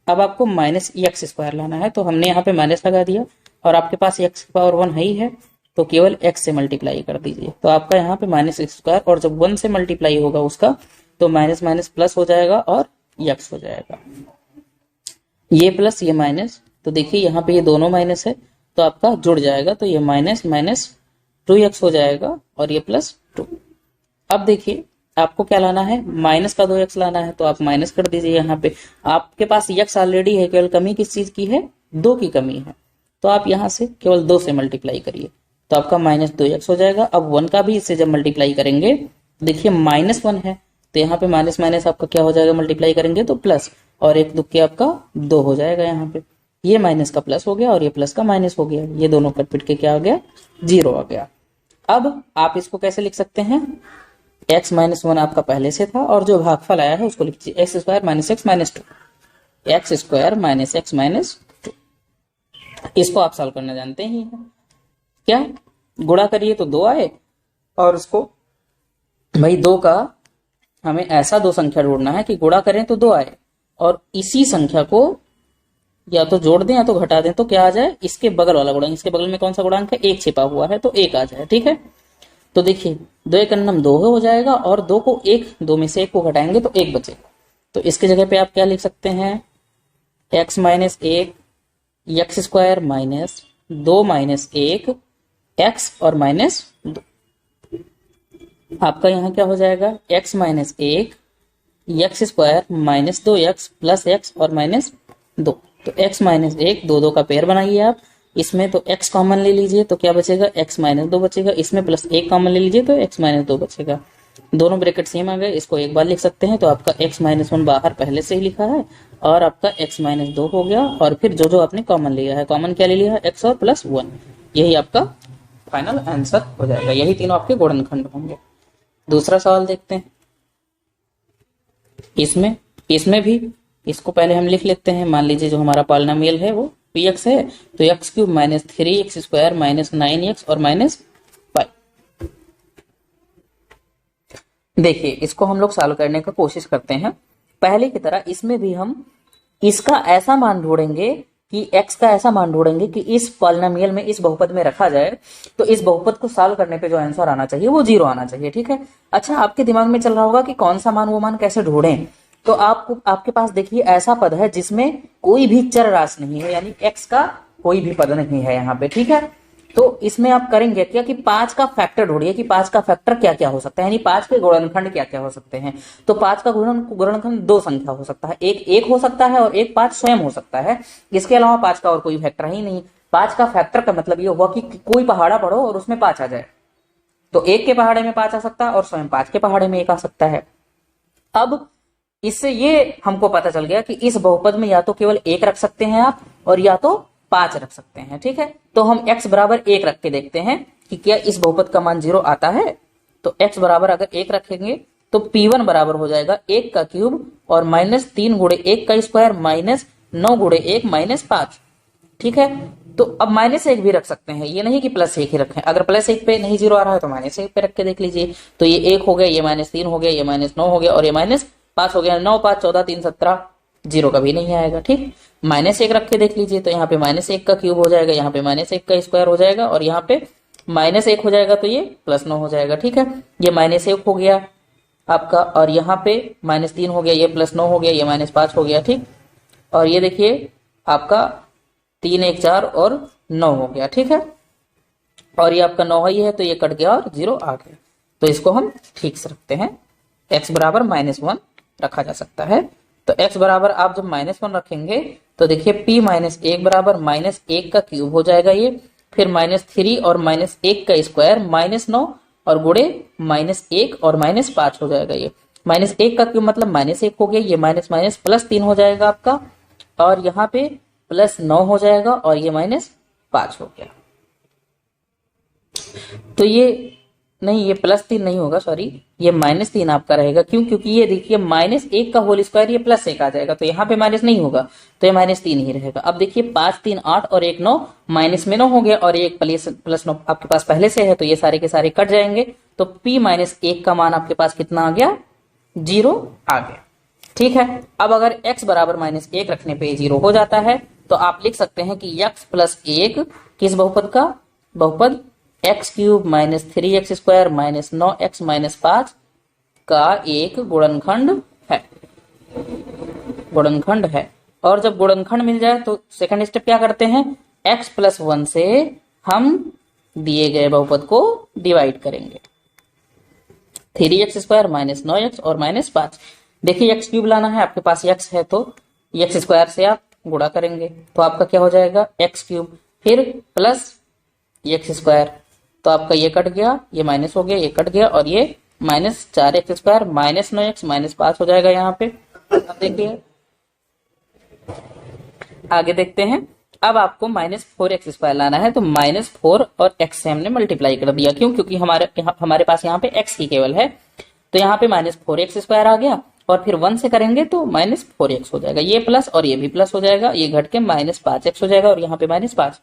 अब आपको -x² लाना है तो हमने यहाँ पे माइनस लगा दिया और आपके पास x की पावर 1 ही है तो केवल x से मल्टीप्लाई कर दीजिए। तो आपका यहाँ पे -x² और जब 1 से मल्टीप्लाई होगा उसका तो माइनस माइनस प्लस हो जाएगा और x हो जाएगा, ये प्लस ये माइनस। तो देखिए यहाँ पे ये दोनों माइनस है तो आपका जुड़ जाएगा, तो ये -2x हो जाएगा और ये +2। अब देखिए आपको क्या लाना है, माइनस का 2x लाना है तो आप माइनस कर दीजिए। यहाँ पे आपके पास x ऑलरेडी है, केवल कमी किस चीज की है, 2 की कमी है। तो आप यहाँ से केवल 2 से मल्टीप्लाई करिए तो आपका -2x हो जाएगा। अब 1 का भी इससे जब मल्टीप्लाई करेंगे देखिए -1 है तो यहाँ पे माइनस माइनस आपका क्या हो जाएगा, मल्टीप्लाई करेंगे तो प्लस, और एक दुक्के आपका 2 हो जाएगा। यहाँ पे ये माइनस का प्लस हो गया और ये प्लस का माइनस हो गया, ये दोनों कट पिट के क्या आ गया, 0 आ गया। अब आप इसको कैसे लिख सकते हैं, x माइनस 1 आपका पहले से था और जो भागफल आया है उसको लिख दीजिए x square minus x minus 2, x square minus x minus 2। इसको आप सॉल्व करना जानते ही हैं, क्या गुणा करिए तो 2 आए, और उसको भाई 2 का हमें ऐसा 2 संख्या ढूंढना है कि गुणा करें तो 2 आए, और इसी संख्या को या तो जोड़ दें या तो घटा दें, तो क्या आ जाए, इसके बगल वाला गुणांक, इसके बगल में कौन सा गुणांक है, 1 छिपा हुआ है, तो 1 आ जाए। ठीक है, तो देखिए 2 एक अन्नम 2 हो जाएगा, और 2 को 1, 2 में से 1 को घटाएंगे तो 1 बचेगा। तो इसके जगह पे आप क्या लिख सकते हैं, x minus 1 x square minus 2 minus 1 x और माइनस 2। आपका यहाँ क्या हो जाएगा, x minus 1 x square minus 2 x plus x और माइनस 2। तो x माइनस 1 2 2 का पेयर बनाइए आप, इसमें तो x कॉमन ले लीजिए तो क्या बचेगा, x माइनस 2 बचेगा, इसमें प्लस 1 कॉमन ले लीजिए तो x माइनस 2 बचेगा। दोनों ब्रैकेट सेम आ गए, इसको एक बार लिख सकते हैं, तो आपका x माइनस 1 बाहर पहले से ही लिखा है, और आपका x माइनस 2 हो गया, और फिर जो जो आपने कॉमन लिया है, कॉमन क्या ले लिया है, x और प्लस 1, यही आपका फाइनल आंसर हो जाएगा। यही तीनों आपके गुणनखंड होंगे। दूसरा सवाल देखते हैं, इसमें भी इसको पहले हम लिख लेते हैं। मान लीजिए जो हमारा पॉलिनोमियल है वो px है, तो x cube minus 3x square minus 9x और माइनस 5। देखिए इसको हम लोग सॉल्व करने का कोशिश करते हैं। पहले की तरह इसमें भी हम इसका ऐसा मान ढूंढेंगे कि x का ऐसा मान ढूंढेंगे कि इस पॉलिनोमियल में, इस बहुपद में रखा जाए, तो इस बहुपद को सॉल्व करने पे जो आंसर आना चाहिए वो 0 आना चाहिए। ठीक है, अच्छा आपके दिमाग में चल रहा होगा कि कौन सा मान, वो मान कैसे ढूंढें। तो आपको, आपके पास देखिए ऐसा पद है जिसमें कोई भी चर राशि नहीं है, यानी x का कोई भी पद नहीं है यहाँ पे। ठीक है, तो इसमें आप करेंगे क्या कि 5 का फैक्टर ढूंढिए कि 5 का फैक्टर क्या क्या हो सकता है, यानी 5 के गुणनखंड क्या क्या हो सकते हैं। तो 5 का गुणनखंड 2 संख्या हो सकता है, एक 1 हो सकता है और एक 5 स्वयं हो सकता है। इसके अलावा 5 का और कोई फैक्टर ही नहीं। 5 का फैक्टर का मतलब ये हुआ कि कोई पहाड़ा पढ़ो और उसमें 5 आ जाए, तो 1 के पहाड़े में 5 आ सकता है और स्वयं 5 के पहाड़े में 1 आ सकता है। अब इससे ये हमको पता चल गया कि इस बहुपद में या तो केवल 1 रख सकते हैं आप, और या तो 5 रख सकते हैं। ठीक है, तो हम x बराबर 1 रख के देखते हैं कि क्या इस बहुपद का मान 0 आता है। तो x बराबर अगर 1 रखेंगे तो p1 बराबर हो जाएगा 1 का क्यूब और माइनस 3 गुणे 1 का स्क्वायर माइनस 9 गुणे 1 माइनस 5। ठीक है, तो अब माइनस 1 भी रख सकते हैं, ये नहीं कि प्लस 1 ही रखें। अगर प्लस 1 पे नहीं 0 आ रहा है तो माइनस 1 पे रख के देख लीजिए। तो ये 1 हो गया, ये माइनस 3 हो गया, ये माइनस 9 हो गया और ये माइनस 5 हो गया। 9 5 14 3 17, 0 कभी नहीं आएगा। ठीक, माइनस 1 रख के देख लीजिए, तो यहाँ पे माइनस 1 का क्यूब हो जाएगा, यहाँ पे माइनस 1 का स्क्वायर हो जाएगा और यहाँ पे माइनस 1 हो जाएगा, तो ये प्लस 9 हो जाएगा। ठीक है, ये माइनस 1 हो गया आपका, और यहाँ पे माइनस 3 हो गया, ये प्लस 9 हो गया, ये माइनस 5 हो गया। ठीक, और ये देखिए आपका 3 1 4 और 9 हो गया। ठीक है, और ये आपका 9 ही है तो ये कट गया और 0 आ गया। तो इसको हम ठीक से रखते हैं, x बराबर -1 रखा जा सकता है। तो x बराबर आप जब -1 रखेंगे तो देखिए p माइनस 1 बराबर -1 का क्यूब हो जाएगा ये, फिर -3 और -1 का स्क्वायर -9 और गुणे -1 और -5 हो जाएगा। ये -1 का क्यूब मतलब -1 हो गया, ये माइनस माइनस प्लस 3 हो जाएगा आपका, और यहाँ पे +9 हो जाएगा और ये -5 हो गया। तो ये नहीं, ये +3 नहीं होगा, सॉरी, ये -3 आपका रहेगा। क्यों? क्योंकि ये देखिए -1 का होल स्क्वायर ये +1 आ जाएगा, तो यहाँ पे माइनस नहीं होगा, तो ये -3 ही रहेगा। अब देखिए 5 3 8 और 1 9, माइनस में 9 हो गया और एक +9 आपके पास पहले से है, तो ये सारे के सारे कट जाएंगे। तो p -1 का मान आपके पास कितना आ गया? 0 आ गया। ठीक है, अब अगर x बराबर -1 रखने पे 0 हो जाता है तो आप लिख सकते हैं कि x + 1 किस बहुपद का? बहुपद x³ - 3x² - 9x - 5 का एक गुणनखंड है। गुणनखंड है, और जब गुणनखंड मिल जाए तो सेकंड स्टेप क्या करते हैं? x + 1 से हम दिए गए बहुपद को डिवाइड करेंगे। 3x² - 9x और -5। देखिए x³ लाना है, आपके पास x है तो x² से आप गुणा करेंगे, तो आपका क्या हो जाएगा? x³ फिर प्लस x², तो आपका ये कट गया, ये माइनस हो गया, ये कट गया और ये minus 4x² minus 9x minus 5 हो जाएगा यहाँ पे। अब देखिए आगे देखते हैं। अब आपको -4x² लाना है, तो -4 और x से हमने मल्टीप्लाई कर दिया। क्यों? क्योंकि हमारे पास यहाँ पे x की केवल है, तो यहाँ पे -4x² आ गया और फिर 1 से करेंगे तो -4x हो जाएगा। ये प्लस और ये भी प्लस हो जाएगा, ये घट के -5x हो जाएगा और यहाँ पे -5।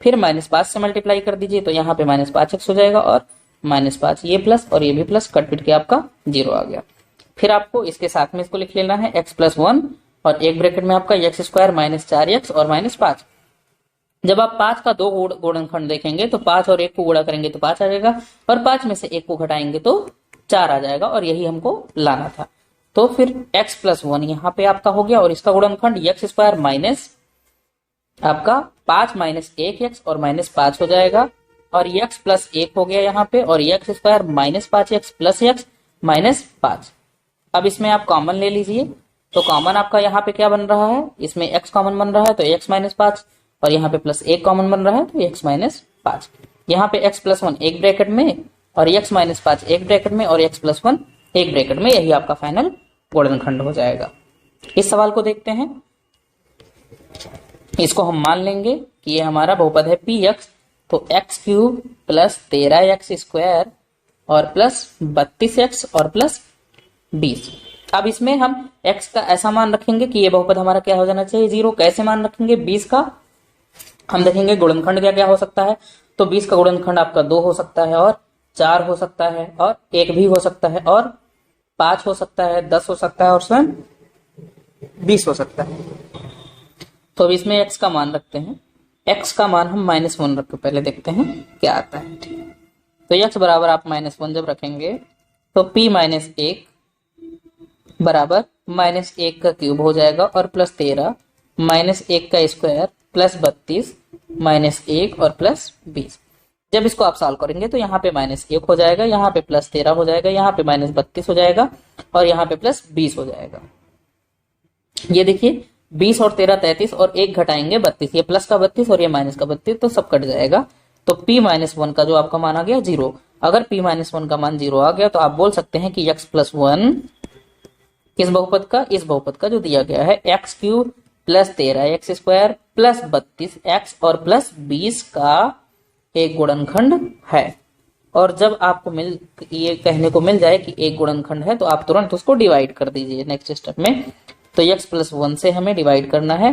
फिर -5 से मल्टीप्लाई कर दीजिए तो यहाँ पे -5x हो जाएगा और -5, ये प्लस और ये भी प्लस, कट पिट के आपका 0 आ गया। फिर आपको इसके साथ में इसको लिख लेना है x+1 और एक ब्रैकेट में आपका x² -4x और -5। जब आप 5 का 2 गुणनखंड देखेंगे तो 5 और 1 को गुणा करेंगे तो 5 आ जाएगा और 5 में से 1 को घटाएंगे तो 4 आ जाएगा, और यही हमको लाना था। तो फिर x+1 यहाँ पे आपका हो गया और इसका गुणनखंड x² माइनस आपका 5 माइनस 1x और -5 हो जाएगा, और x+1 हो गया यहाँ पे, और x² -5x प्लस x -5। अब इसमें आप कॉमन ले लीजिए, तो कॉमन आपका यहाँ पे क्या बन रहा है, इसमें x कॉमन बन रहा है तो x -5, और यहाँ पे +1 कॉमन बन रहा है तो x -5। यहाँ पे x+1 एक ब्रैकेट में और x -5 एक ब्रैकेट में और x+1 एक ब्रैकेट में, यही आपका फाइनल गुणनखंड हो जाएगा। इस सवाल को देखते हैं। इसको हम मान लेंगे कि ये हमारा बहुपद है px, तो x³ प्लस 13x² और प्लस 32x और प्लस 20। अब इसमें हम x का ऐसा मान रखेंगे कि ये बहुपद हमारा क्या हो जाना चाहिए, 0। कैसे मान रखेंगे? 20 का हम देखेंगे गुणनखंड क्या क्या हो सकता है, तो 20 का गुणनखंड आपका 2 हो सकता है और 4 हो सकता है और 1 भी हो सकता है और 5 हो सकता है, 10 हो सकता है और स्वयं 20 हो सकता है। तो अब इसमें x का मान रखते हैं। x का मान हम -1 रख के पहले देखते हैं क्या आता है। तो x बराबर आप -1 जब रखेंगे तो p -1 बराबर -1 का क्यूब हो जाएगा और प्लस 13 -1 का स्क्वायर प्लस 32 -1 और प्लस 20। जब इसको आप सॉल्व करेंगे तो यहाँ पे -1 हो जाएगा, यहाँ पे प्लस 13 हो जाएगा, यहाँ पे -32 हो जाएगा और यहाँ पे प्लस 20 हो जाएगा। ये देखिए 20 और 13 33 और 1 घटाएंगे 32, ये प्लस का 32 और ये माइनस का 32, तो सब कट जाएगा। तो p -1 का जो आपका मान आ गया 0। अगर p -1 का मान 0 आ गया तो आप बोल सकते हैं कि x+1 किस बहुपद का, इस बहुपद का जो दिया गया है x³ plus 13x² plus 32x और प्लस 20 का एक गुणनखंड है। और जब आपको ये कहने को मिल जाए कि एक गुणनखंड है तो आप तुरंत उसको डिवाइड कर दीजिए नेक्स्ट स्टेप में। तो x+1 से हमें डिवाइड करना है,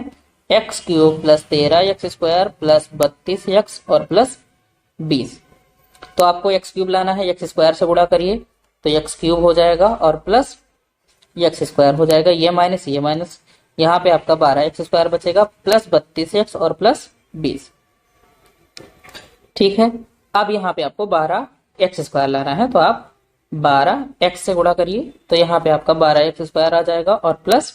x³ plus 13x² plus 32x और प्लस 20। तो आपको x³ लाना है, x² से गुणा करिए तो x³ हो जाएगा और प्लस x² हो जाएगा, ये माइनस यहाँ पे आपका 12x² बचेगा प्लस 32x और प्लस 20। ठीक है, अब यहाँ पे आपको 12x² लाना है, तो आप 12x से गुणा करिए तो यहाँ पे आपका 12x² आ जाएगा और प्लस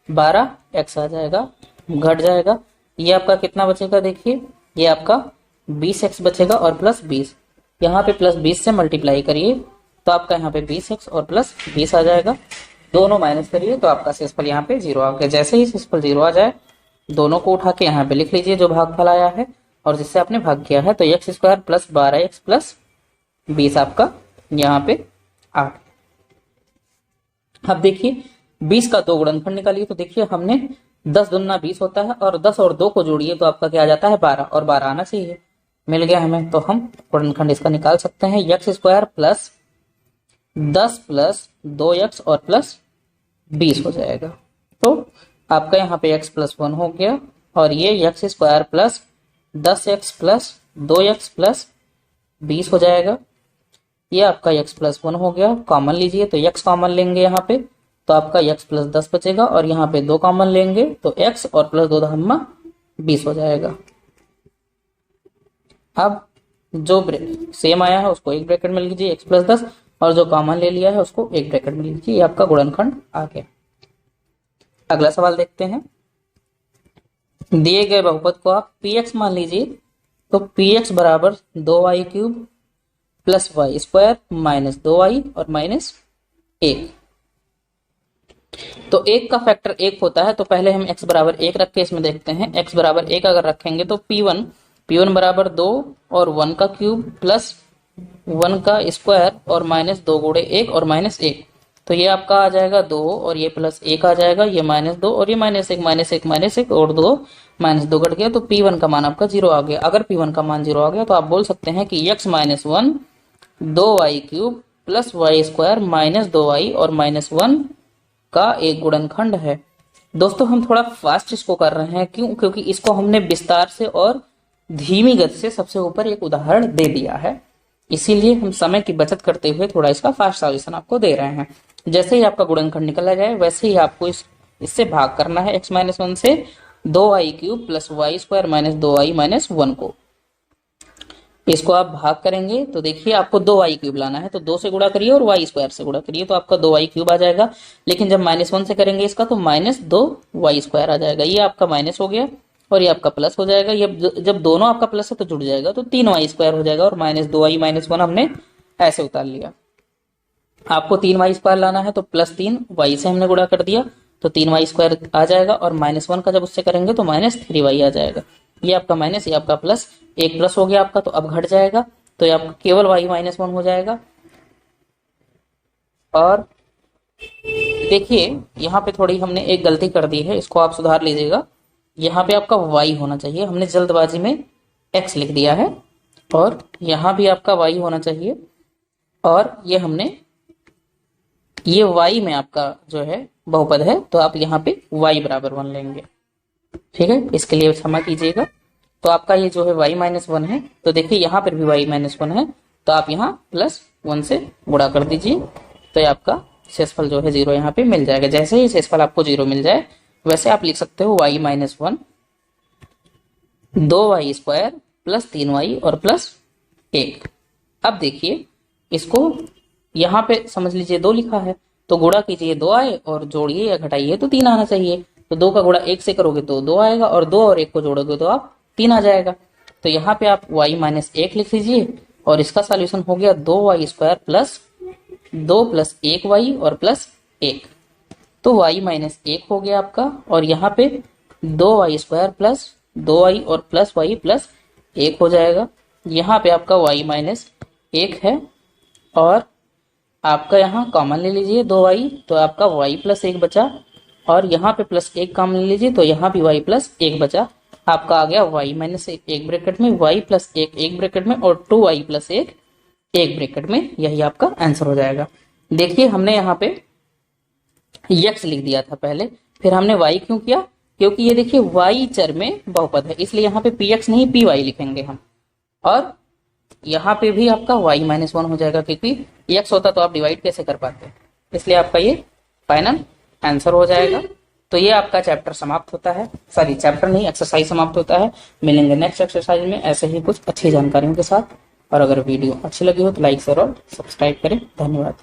12x आ जाएगा, घट जाएगा। ये आपका कितना बचेगा, देखिए ये आपका 20x बचेगा और प्लस 20। यहाँ पे प्लस 20 से मल्टीप्लाई करिए तो आपका यहाँ पे 20x और प्लस 20 आ जाएगा। दोनों माइनस करिए तो आपका शेषफल यहाँ पे 0 आ गया। जैसे ही शेषफल 0 आ जाए दोनों को उठा के यहाँ पे लिख लीजिए जो भागफल आया है और जिससे आपने भाग किया है। तो x² प्लस 12x प्लस 20 आपका यहाँ पे आ गया। अब देखिए 20 का 2 गुणनखंड निकालिए, तो देखिए हमने 10 दूना 20 होता है और 10 और 2 को जोड़िए तो आपका क्या आ जाता है 12, और 12 आना चाहिए, मिल गया हमें। तो हम गुणनखंड इसका निकाल सकते हैं, x² प्लस 10 प्लस 2x और प्लस 20 हो जाएगा। तो आपका यहाँ पे x+1 हो गया और ये x² plus 10x plus 2x plus 20 हो जाएगा। ये आपका x+1 हो गया, कॉमन लीजिए तो x कॉमन लेंगे यहाँ पे तो आपका x प्लस 10 बचेगा और यहाँ पे 2 कॉमन लेंगे तो x और प्लस 2 धम्मा 20 हो जाएगा। अब जो सेम आया है उसको एक ब्रैकेट में लीजिए x+10 और जो कॉमन ले लिया है उसको एक ब्रैकेट में लीजिए, ये आपका गुणनखंड आ गया। अगला सवाल देखते हैं। दिए गए बहुपद को आप px मान लीजिए, तो px बराबर 2y³ plus y² minus 2y और माइनस 1। तो 1 का फैक्टर 1 होता है, तो पहले हम x बराबर 1 रख के इसमें देखते हैं। x बराबर 1 अगर रखेंगे तो p1 बराबर 2 और 1 का क्यूब प्लस 1 का स्क्वायर और माइनस 2 गुणे 1 और माइनस 1, तो ये आपका आ जाएगा 2 और ये प्लस 1 आ जाएगा, ये माइनस 2 और ये माइनस 1 माइनस 1 माइनस 1 और 2 माइनस 2 कट गया, तो P1 का मान आपका 0 आ गया। अगर P1 का मान 0 आ गया तो आप बोल सकते हैं कि x minus 1 2y cube plus Y square minus 2y और माइनस 1 का एक गुणनखंड है। दोस्तों हम थोड़ा फास्ट इसको कर रहे हैं, क्यों? क्योंकि इसको हमने विस्तार से और धीमी गति से सबसे ऊपर एक उदाहरण दे दिया है, इसीलिए हम समय की बचत करते हुए थोड़ा इसका फास्ट सॉल्यूशन आपको दे रहे हैं। जैसे ही आपका गुणनखंड निकला जाए वैसे ही आपको इससे भाग करना है x माइनस 1 से 2y cube plus Y square minus 2y minus 1 को। इसको आप भाग करेंगे तो देखिए आपको 2y क्यूब लाना है, तो 2 से गुणा करिए और y स्क्वायर से गुणा करिए, तो आपका 2y क्यूब आ जाएगा। लेकिन जब माइनस 1 से करेंगे इसका तो माइनस 2y स्क्वायर आ जाएगा, ये आपका माइनस हो गया और ये आपका प्लस हो जाएगा। ये जब दोनों आपका प्लस है तो जुड़ जाएगा, तो 3y स्क्वायर हो जाएगा और माइनस 2y माइनस 1 हमने ऐसे उतार लिया। आपको 3y स्क्वायर लाना है तो प्लस 3y से हमने गुणा कर दिया, तो 3y स्क्वायर आ जाएगा और माइनस 1 का जब उससे करेंगे तो माइनस 3y आ जाएगा। ये आपका माइनस, ये आपका प्लस, एक प्लस हो गया आपका, तो अब घट जाएगा, तो ये आपका केवल y माइनस 1 हो जाएगा। और देखिए यहाँ पे थोड़ी हमने एक गलती कर दी है, इसको आप सुधार लीजिएगा। यहाँ पे आपका y होना चाहिए, हमने जल्दबाजी में x लिख दिया है, और यहाँ भी आपका y होना चाहिए, और ये हमने ये y में आपका जो है बहुपद है, तो आप यहाँ पे y बराबर 1 लेंगे। ठीक है, इसके लिए क्षमा कीजिएगा। तो आपका ये जो है y माइनस 1 है, तो देखिए यहाँ पर भी y माइनस 1 है, तो आप यहाँ प्लस 1 से गुणा कर दीजिए, तो ये आपका शेषफल जो है 0 यहाँ पे मिल जाएगा। जैसे ही शेषफल आपको 0 मिल जाए वैसे आप लिख सकते हो y minus 1 2y square plus 3y और प्लस 1। अब देखिए इसको यहाँ पे समझ लीजिए 2 लिखा है, तो गुणा कीजिए 2 आए और जोड़िए या घटाइए तो 3 आना चाहिए। तो 2 का गुणा 1 से करोगे तो 2 आएगा, और 2 और 1 को जोड़ोगे तो आप 3 आ जाएगा। तो यहाँ पे आप y माइनस 1 लिख लीजिए, और इसका सॉल्यूशन हो गया 2y square plus 2 plus 1y और प्लस 1, तो y माइनस 1 हो गया आपका। और यहाँ पे 2y स्क्वायर प्लस 2y और प्लस y प्लस 1 हो जाएगा। यहाँ पे आपका y माइनस 1 है, और आपका यहाँ कॉमन ले लीजिए 2y, तो आपका y प्लस 1 बचा, और यहाँ पे प्लस 1 कॉमन ले लीजिए तो यहाँ भी y प्लस 1 बचा। आपका आ गया y माइनस 1 एक ब्रैकेट में, y प्लस 1 एक ब्रैकेट में, और 2y प्लस 1 एक ब्रैकेट में। यही आपका आंसर हो जाएगा। देखिए हमने यहाँ पे x लिख दिया था पहले, फिर हमने y क्यों किया? क्योंकि ये देखिए y चर में बहुपद है, इसलिए यहाँ पे px नहीं py लिखेंगे हम। और यहाँ पे भी आपका y माइनस 1 हो जाएगा, क्योंकि x होता तो आप डिवाइड कैसे कर पाते, इसलिए आपका ये फाइनल आंसर हो जाएगा। तो ये आपका चैप्टर समाप्त होता है, सॉरी चैप्टर नहीं, एक्सरसाइज समाप्त होता है। मिलेंगे नेक्स्ट एक्सरसाइज में ऐसे ही कुछ अच्छी जानकारियों के साथ। और अगर वीडियो अच्छी लगी हो तो लाइक शेयर और सब्सक्राइब करें। धन्यवाद।